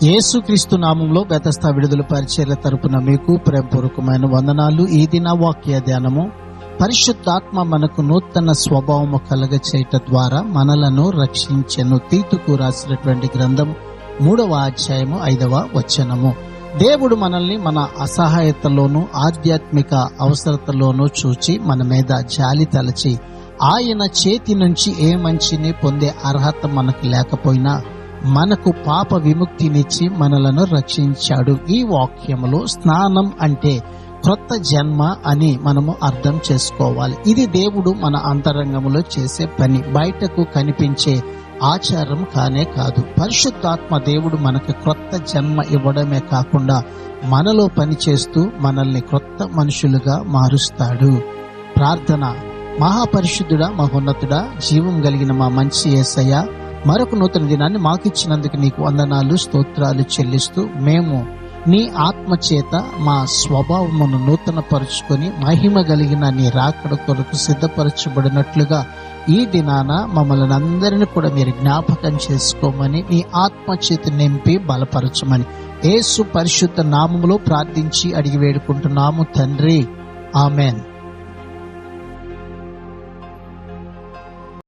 యేసుక్రీస్తు నామంలో బెతస్తా విడుదల పరిచర్య తరపున మీకు ప్రేమపూర్వకమైన వందనాలు. ఈ దిన వాక్య ధ్యానము, పరిశుద్ధాత్మ మనకు నూతన స్వభావము కలగ చేయట ద్వారా మనలను రక్షించెను. తీతుకు రాసినటువంటి గ్రంథం 3వ అధ్యాయము 5వ వచనము. దేవుడు మనల్ని మన అసహాయతలోను ఆధ్యాత్మిక అవసరతలోనూ చూచి మన మీద జాలి తలచి ఆయన చేతి నుంచి ఏ మంచిని పొందే అర్హత మనకు లేకపోయినా మనకు పాప విముక్తినిచ్చి మనలను రక్షించాడు. ఈ వాక్యములో స్నానం అంటే క్రొత్త జన్మ అని మనము అర్థం చేసుకోవాలి. ఇది దేవుడు మన అంతరంగంలో చేసే పని, బయటకు కనిపించే ఆచారం కానే కాదు. పరిశుద్ధాత్మ దేవుడు మనకు క్రొత్త జన్మ ఇవ్వడమే కాకుండా మనలో పనిచేస్తూ మనల్ని క్రొత్త మనుషులుగా మారుస్తాడు. ప్రార్థన. మహాపరిశుద్ధుడా, మహోన్నతుడా, జీవం కలిగిన మా మంచి యేసయ్య, మరొక నూతన దినాన్ని మాకిచ్చినందుకు నీకు వందనాలు, స్తోత్రాలు చెల్లిస్తూ మేము నీ ఆత్మ చేత మా స్వభావమును నూతన పరుచుకొని మహిమ కలిగిన నీ రాకడ కొరకు సిద్ధపరచబడినట్లుగా ఈ దినాన మమ్మల్ని అందరినీ కూడా మీరు జ్ఞాపకం చేసుకోమని, నీ ఆత్మ చేత నింపి బలపరచమని యేసు పరిశుద్ధ నామములో ప్రార్థించి అడిగి వేడుకుంటున్నాము తండ్రి. ఆమెన్.